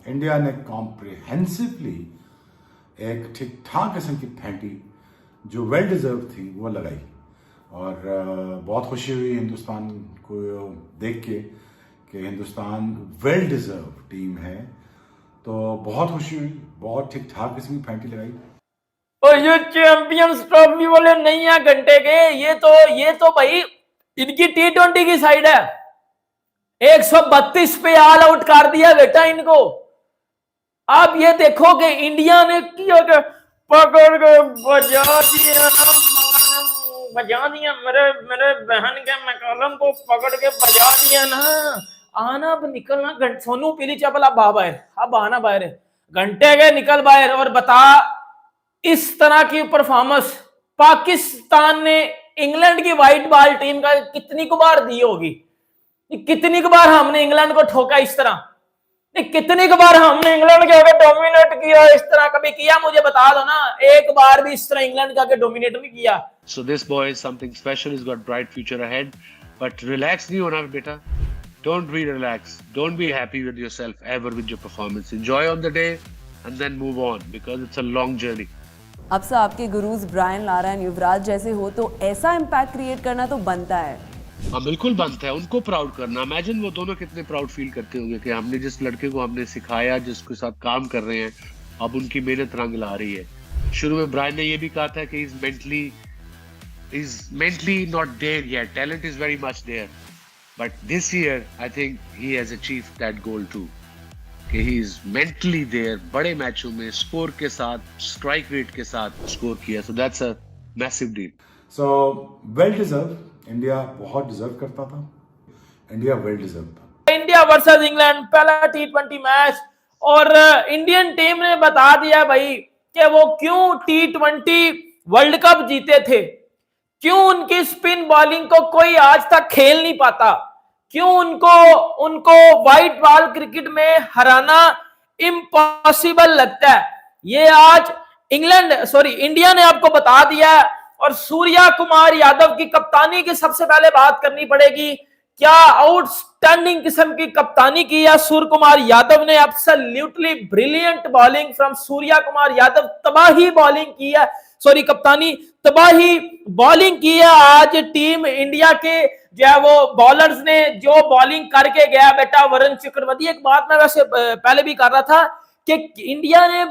India ने comprehensively एक ठीक ठाक किस्म की फैंटी जो वेल डिजर्व थी वो लगाई, और बहुत खुशी हुई हिंदुस्तान को देख के कि हिंदुस्तान वेल डिजर्व टीम है। तो बहुत खुशी हुई, बहुत ठीक ठाक किस्म की फैंटी लगाई। और ये चैंपियंस ट्रॉफी वाले नहीं है घंटे के, ये तो भाई इनकी T20 की साइड है। 132 पे ऑल आउट कर दिया बेटा इनको। आप ये देखो कि इंडिया ने किया कि पकड़ के बजा दिया मेरे मेरे बहन के मैकलम को पकड़ के बजा दिया ना। आना अब निकलना, सोनू पीली चपल अब बाहर, अब आना बाहर, घंटे के निकल बाहर और बता इस तरह की परफॉर्मेंस पाकिस्तान ने इंग्लैंड की व्हाइट बॉल टीम का कितनी बार दी होगी? कितनी बार हमने इंग्लैंड को ठोका इस तरह? कितनी बार हमने इंग्लैंड के आगे डोमिनेट किया इस तरह? कभी किया? मुझे बता दो ना, एक बार भी इस तरह इंग्लैंड के आगे डोमिनेट नहीं किया। So this boy is something special. He's got bright future ahead. But relax नहीं होना बेटा. Don't be relaxed. Don't be happy with yourself ever with your performance. Enjoy on the day and then move on because it's a long journey. अब से आपके gurus Brian Lara and युवराज जैसे हो तो ऐसा इम्पैक्ट क्रिएट करना तो बनता है। हाँ बिल्कुल बनता है, उनको प्राउड करना। इमेजिन वो दोनों कितने प्राउड फील करते होंगे कि हमने जिस लड़के को हमने सिखाया, जिसके साथ काम कर रहे हैं, अब उनकी मेहनत रंग ला रही है। शुरू में ब्रायन ने ये भी कहा था कि he's mentally not there yet. Talent is very much there. But this year, I think he has achieved that goal too. कि he is mentally there. बड़े मैचों में स्कोर के साथ, स्ट्राइक रेट के साथ स्कोर किया. So that's a massive deal. So well deserved. India बहुत डिजर्व करता था, इंडिया वेल डिजर्व था। इंडिया वर्सेस इंग्लैंड पहला T20 मैच, और इंडियन टीम ने बता दिया भाई कि वो क्यों T20 वर्ल्ड कप जीते थे, क्यों उनकी स्पिन बॉलिंग को कोई आज तक खेल नहीं पाता, क्यों उनको व्हाइट बॉल क्रिकेट में हराना इम्पॉसिबल लगता है। ये आज इंडिया ने आपको बता दिया। और सूर्या कुमार यादव की कप्तानी की सबसे पहले बात करनी पड़ेगी। क्या आउटस्टैंडिंग किस्म की कप्तानी की है सूर्य कुमार यादव ने। Absolutely brilliant bowling from Surya Kumar Yadav. तबाही बॉलिंग की है, कप्तानी तबाही बॉलिंग की है। आज टीम इंडिया के जो है वो बॉलर्स ने जो बॉलिंग करके गया बेटा वरुण चक्रवर्ती। एक बात मैं वैसे पहले भी कर रहा था कि इंडिया ने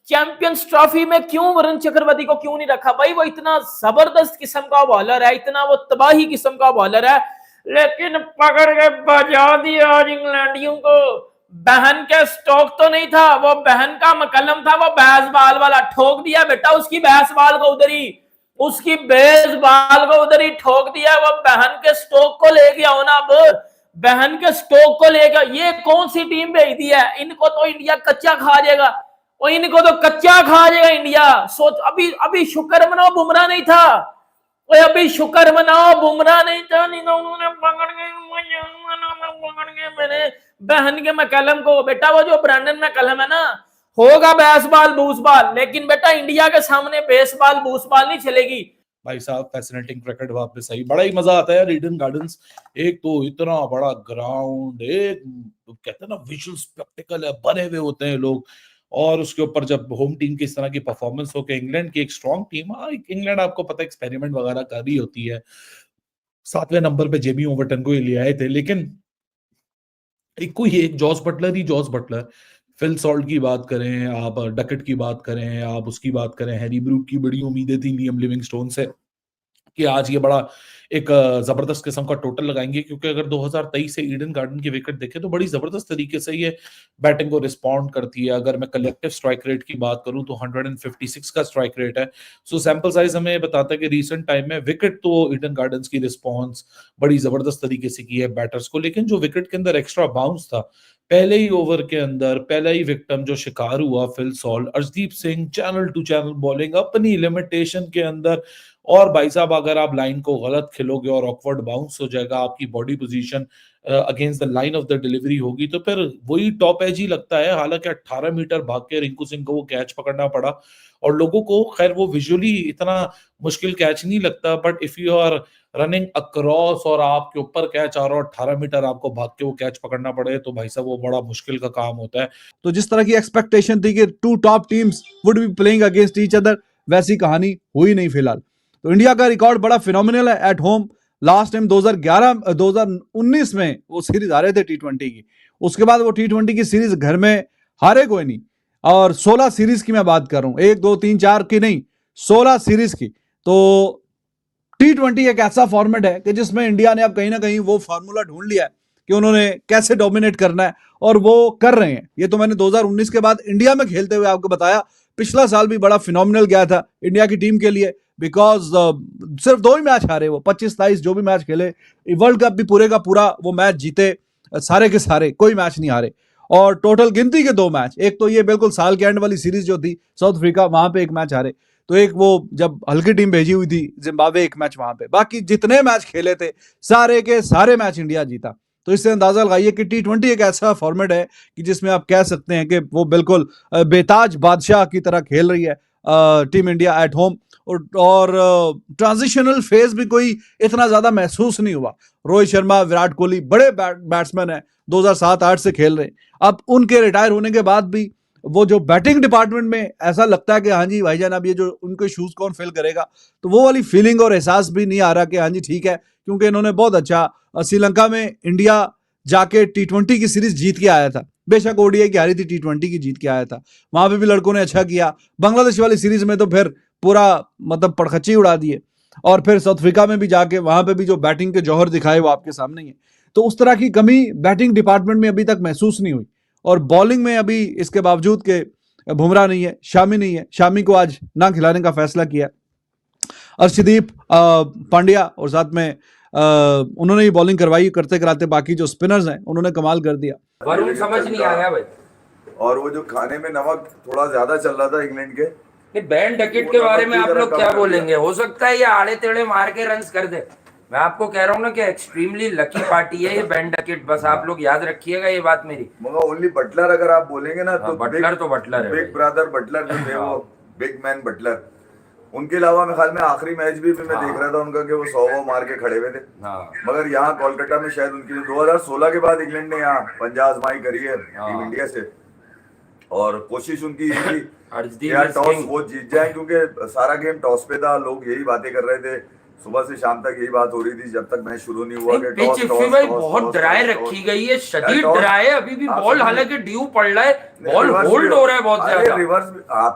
चैंपियंस ट्रॉफी में क्यों वरुण चक्रवर्ती को क्यों नहीं रखा? भाई वो इतना जबरदस्त किस्म का बॉलर है, इतना वो तबाही किस्म का बॉलर है, लेकिन पकड़ के बजा दिया आज इंग्लैंडियों को। बहन के स्टोक तो नहीं था, वो बहन का मकलम था, वो बेसबॉल वाला ठोक दिया बेटा उसकी बेसबॉल को उधर ही, उसकी बेसबॉल को उधर ही ठोक दिया। वो बहन के स्टोक को ले गया होना, अब बहन के स्टोक को ले गया। ये कौन सी टीम भेज दी है? इनको तो इंडिया कच्चा खा जाएगा, और इनको तो कच्चा खा जाएगा इंडिया। सोच, अभी शुक्र मनाओ बुमराह नहीं था, अभी शुक्र मनाओ बुमराह नहीं था, नहीं तो उन्होंने पकड़ के मैंने बहन के मैकलम को। बेटा वो जो ब्रैंडन मैकलम है ना, होगा बेसबॉल बूसबॉल, लेकिन बेटा इंडिया के सामने बेसबॉल बूसबॉल नहीं चलेगी। भाई साहब फैसिनेटिंग क्रिकेट वापस आई, बड़ा ही मजा आता है यार ईडन गार्डन्स। एक तो इतना बड़ा ग्राउंड, एक कहते हैं ना विजुअल स्पेक्टिकल है, बने हुए होते हैं लोग, और उसके ऊपर जब होम टीम की इस तरह की परफॉर्मेंस हो के इंग्लैंड की एक स्ट्रॉन्ग टीम, इंग्लैंड आपको पता है एक्सपेरिमेंट वगैरह कर रही होती है। 7वें नंबर पे जेमी ओवरटन को ले आए थे, लेकिन एक जॉस बटलर, फिल सॉल्ट की बात करें आप, डकेट की बात करें आप, उसकी बात करें, हैरी ब्रूक की बड़ी उम्मीदें थी लियम लिविंगस्टोन से कि आज ये बड़ा एक जबरदस्त किस्म का टोटल लगाएंगे, क्योंकि अगर 2023 से ईडन गार्डन की विकेट देखें तो बड़ी जबरदस्त तरीके से ये बैटिंग को रिस्पॉन्ड करती है। अगर मैं कलेक्टिव स्ट्राइक रेट की बात करूं तो 156 का स्ट्राइक रेट है। सो सैंपल साइज हमें बताता है कि रीसेंट टाइम में विकेट तो ईडन गार्डन्स की रिस्पॉन्स बड़ी जबरदस्त तरीके से की है बैटर्स को, लेकिन जो विकेट के अंदर एक्स्ट्रा बाउंस था पहले ही ओवर के अंदर, पहला ही विक्टिम जो शिकार हुआ Phil Salt, Arshdeep Singh channel to channel bowling अपनी लिमिटेशन के अंदर, और भाई साहब अगर आप लाइन को गलत खिलोगे और ऑकवर्ड बाउंस हो जाएगा, आपकी body position against the line of the delivery होगी, तो फिर वही टॉप एज ही लगता है। हालांकि 18 मीटर भाग के रिंकू सिंह को वो कैच पकड़ना पड़ा, और लोगों को खैर वो विजुअली इतना मुश्किल कैच नहीं लगता, but if you are running across और आपके ऊपर कैच आ रहा हो 18 मीटर आपको भाग के वो कैच पकड़ना पड़े तो भाई साहब वो बड़ा मुश्किल का काम होता है। तो जिस तरह की एक्सपेक्टेशन थी कि two top teams would be playing against each other, वैसी कहानी हुई नहीं फिलहाल। तो इंडिया का रिकॉर्ड बड़ा फिनोमिनल है एट होम। लास्ट टाइम 2019 में वो सीरीज हारे थे T20 की, उसके बाद वो T20 की सीरीज घर में हारे कोई नहीं। और 16 सीरीज की मैं बात कर रहा हूं, 1 2 3 4 की नहीं, 16 सीरीज की। तो T20 एक ऐसा फॉर्मेट है कि जिसमें इंडिया ने अब कहीं ना कहीं वो फार्मूला ढूंढ लिया है कि उन्होंने कैसे डोमिनेट करना है, और वो कर रहे हैं। ये तो मैंने 2019 के बाद इंडिया में खेलते हुए आपको बताया। पिछला साल भी बड़ा फिनोमिनल गया था इंडिया की टीम के लिए, बिकॉज सिर्फ 2 ही मैच हारे वो, 25-27 जो भी मैच खेले। वर्ल्ड कप भी पूरे का पूरा वो मैच जीते, सारे के सारे, कोई मैच नहीं हारे। और टोटल गिनती के 2 मैच, एक तो ये बिल्कुल साल के एंड वाली सीरीज जो थी साउथ अफ्रीका, वहां पे एक मैच हारे, तो एक वो जब हल्की टीम भेजी हुई थी जिम्बाब्वे, एक मैच वहां पे। बाकी जितने मैच खेले थे सारे के सारे मैच इंडिया जीता। तो इससे अंदाजा लगाइए कि T20 एक ऐसा फॉर्मेट है कि जिसमें आप कह सकते हैं कि वो बिल्कुल बेताज बादशाह की तरह खेल रही है टीम इंडिया एट होम। और ट्रांजिशनल फेज भी कोई इतना ज्यादा महसूस नहीं हुआ। रोहित शर्मा, विराट कोहली बड़े बैट्समैन हैं, 2007-8 से खेल रहे हैं। अब उनके रिटायर होने के बाद भी वो जो बैटिंग डिपार्टमेंट में ऐसा लगता है कि हाँ जी भाईजान अब ये जो उनके शूज कौन फिल करेगा, तो वो वाली फीलिंग और एहसास भी नहीं आ रहा कि हाँ जी ठीक है, क्योंकि इन्होंने बहुत अच्छा श्रीलंका में इंडिया जाके T20 की सीरीज जीत के आया था। बेशक ओडीआई की हारी थी, T20 की जीत के आया था, वहां पे भी लड़कों ने अच्छा किया। बांग्लादेश वाली सीरीज में तो फिर पूरा मतलब पड़खच्ची उड़ा दिए, और फिर साउथ अफ्रीका में भी जाके वहां पे भी जो बैटिंग के जौहर दिखाए वो आपके सामने ही है। तो उस तरह की कमी बैटिंग डिपार्टमेंट में अभी तक महसूस नहीं हुई। और बॉलिंग में अभी इसके बावजूद के बुमराह नहीं है, शामी नहीं है, शामी को आज ना खिलाने का फैसला किया। अर्शदीप पांड्या और साथ में उन्होंने ही बॉलिंग करवाई, करते कराते बाकी जो स्पिनर्स हैं उन्होंने कमाल कर दिया। वरुण समझ नहीं आया भाई। और वो जो खाने में नमक थोड़ा ज्यादा चल रहा था इंग्लैंड के, बैन डकेट के बारे में आप लोग क्या बोलेंगे? हो सकता है ये आड़े टेढ़े मार के रन्स कर दे। मैं आपको कह रहा हूँ ना कि एक्सट्रीमली लकी पार्टी है ये बैन डकेट, बस आप लोग याद रखिएगा ये बात मेरी। मगर ओनली बटलर अगर आप बोलेंगे ना तो बटलर तो बटलर है, बिग ब्रदर बटलर जो थे वो बिग मैन बटलर। उनके अलावा मेरे ख्याल में आखिरी मैच भी मैं देख रहा था उनका कि वो 100 मार के खड़े हुए थे। मगर यहाँ कोलकाता में शायद उनकी 2016 के बाद इंग्लैंड ने यहाँ पंजा आजमाई करी है टीम इंडिया से, और कोशिश उनकी थी यार टॉस वो जीत जाए, क्योंकि सारा गेम टॉस पे था। लोग यही बातें कर रहे थे, सुबह से शाम तक यही बात हो रही थी जब तक मैच शुरू नहीं हुआ कि पिच इफ़ी भाई बहुत ड्राई रखी गई है, शदीद ड्राई है अभी भी। बॉल हालांकि ड्यू पड़ रहा है, बॉल होल्ड हो रहा है बहुत ज्यादा। रिवर्स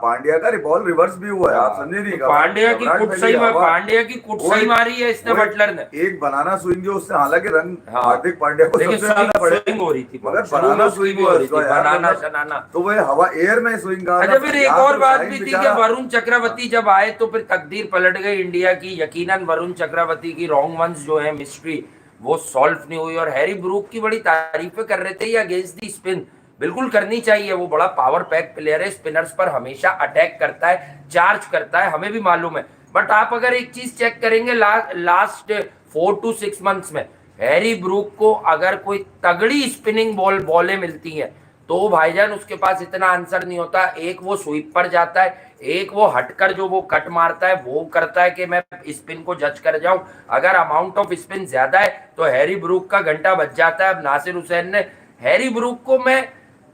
पांड्या का बॉल रिवर्स भी हुआ है, आप समझे नहीं? पांड्या की कुट सही मारी है इसने, बटलर ने एक बनाना स्विंग जो उससे, हालांकि रन हार्दिक पांड्या को सबसे ज्यादा पड़े हो रही थी, मगर बनाना स्विंग हो रही थी, बनाना शनाना तो वो हवा एयर में स्विंग का। अच्छा फिर एक और बात भी थी कि वरुण चक्रवर्ती जब आए तो फिर तकदीर पलट गई इंडिया की। यकीनन वरुण चक्रवर्ती की रॉन्ग वंस जो है मिस्ट्री वो सॉल्व नहीं हुई, और हैरी ब्रूक की बड़ी तारीफें कर रहे थे ये अगेंस्ट दी स्पिन। बिल्कुल करनी चाहिए, वो बड़ा पावर पैक प्लेयर है, स्पिनर्स पर हमेशा अटैक करता है, चार्ज करता है, हमें भी मालूम है। बट आप अगर एक चीज चेक करेंगे लास्ट 4 to 6 मंथ्स में हैरी ब्रूक को अगर कोई तगड़ी स्पिनिंग बॉलें मिलती हैं तो भाईजान उसके पास इतना आंसर नहीं होता। एक वो स्वीप पर जाता है, एक वो हटकर जो वो कट मारता है वो करता है कि मैं स्पिन को जज कर जाऊं। अगर अमाउंट ऑफ स्पिन ज्यादा है तो हैरी ब्रूक का घंटा बज जाता है। अब नासिर हुसैन ने हैरी ब्रूक को मैं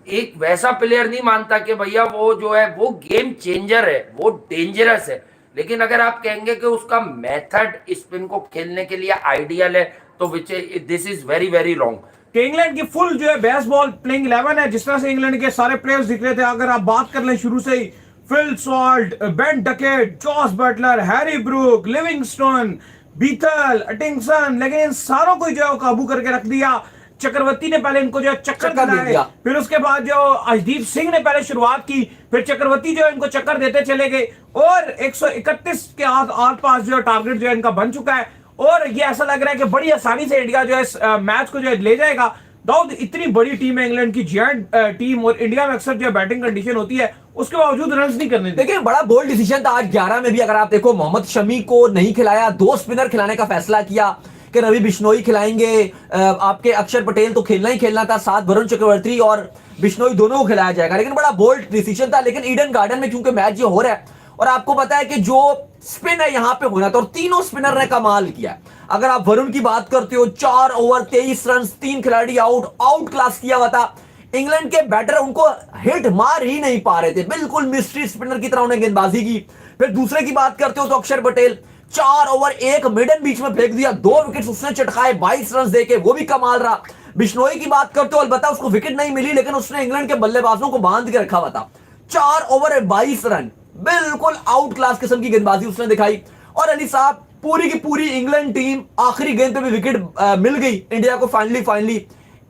एक वैसा प्लेयर नहीं मानता कि भैया वो जो है वो गेम चेंजर है, वो डेंजरस है, लेकिन अगर आप कहेंगे कि उसका मेथड स्पिन को खेलने के लिए आइडियल है तो this is very very wrong. कि इंग्लैंड की फुल जो है बेसबॉल प्लेइंग 11 है, जिस तरह से इंग्लैंड के सारे प्लेयर्स दिख रहे थे। अगर आप बात कर लें शुरू से ही, Phil Salt, Ben Duckett, Jos Buttler, Harry Brook, Livingstone, Bethell, Atkinson, लेकिन इन सारों को जो है काबू करके रख दिया। चक्रवर्ती ने पहले इनको जो है चक्कर दिलाए, फिर उसके बाद जो अर्शदीप सिंह ने पहले शुरुआत की, फिर चक्रवर्ती जो है इनको चक्कर देते चले गए, और 131 के आसपास जो टारगेट जो है इनका बन चुका है। और ये ऐसा लग रहा है कि बड़ी आसानी से इंडिया जो है मैच को जो है ले जाएगा। दाऊद, इतनी बड़ी टीम है इंग्लैंड की, जायंट टीम, और इंडिया में अक्सर जो बैटिंग कंडीशन होती है उसके बावजूद रन नहीं करने। देखिए बड़ा बोल्ड डिसीजन था आज 11 में भी। अगर आप देखो मोहम्मद शमी को नहीं खिलाया, 2 स्पिनर खिलाने का फैसला किया कि रवि बिश्नोई खिलाएंगे, आपके अक्षर पटेल तो खेलना ही खेलना था, साथ वरुण चक्रवर्ती और बिश्नोई दोनों को खिलाया जाएगा। लेकिन बड़ा बोल्ड डिसीजन था। लेकिन ईडन गार्डन में क्योंकि मैच जो हो रहा है और आपको पता है कि जो स्पिन है यहां पे होना था और तीनों स्पिनर ने कमाल किया। अगर आप वरुण की बात करते हो 4 ओवर 23 रन, 3 खिलाड़ी आउट क्लास किया हुआ था। इंग्लैंड के बैटर उनको हिट मार ही नहीं पा रहे थे, बिल्कुल मिस्ट्री स्पिनर की तरह उन्हें गेंदबाजी की। फिर दूसरे की बात करते हो तो अक्षर पटेल 4 ओवर 1 मिडन बीच में फेंक दिया, 2 विकेट उसने चटकाए 22 रन देके, वो भी कमाल रहा। बिश्नोई की बात करते हो, अलबत्ता उसको विकेट नहीं मिली लेकिन उसने इंग्लैंड के बल्लेबाजों को बांध के रखा हुआ था। 4 ओवर 22 रन, बिल्कुल आउट क्लास किस्म की गेंदबाजी उसने दिखाई। और अली साहब पूरी की पूरी इंग्लैंड टीम आखिरी गेंद पे भी विकेट मिल गई इंडिया को finally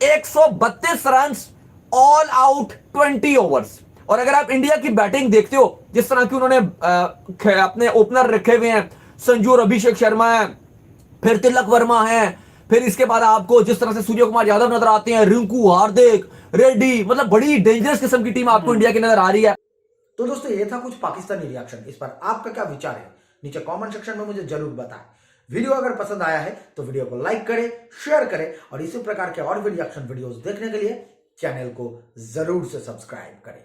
132 run all out 20 overs. और अगर आप इंडिया की बैटिंग देखते हो, जिस तरह की उन्होंने अपने ओपनर रखे हुए हैं, संजू और अभिषेक शर्मा है, फिर तिलक वर्मा है, फिर इसके बाद आपको जिस तरह से सूर्य कुमार यादव नजर आते हैं, रिंकू, हार्दिक, रेड्डी, मतलब बड़ी डेंजरस किस्म की टीम आपको इंडिया की नजर आ रही है। तो दोस्तों ये था कुछ पाकिस्तानी रिएक्शन। इस पर आपका क्या विचार है नीचे कमेंट सेक्शन में मुझे जरूर बताएं। वीडियो अगर पसंद आया है तो वीडियो को लाइक करें, शेयर करें और इसी प्रकार के और भी रिएक्शन वीडियोस देखने के लिए चैनल को जरूर से सब्सक्राइब करें।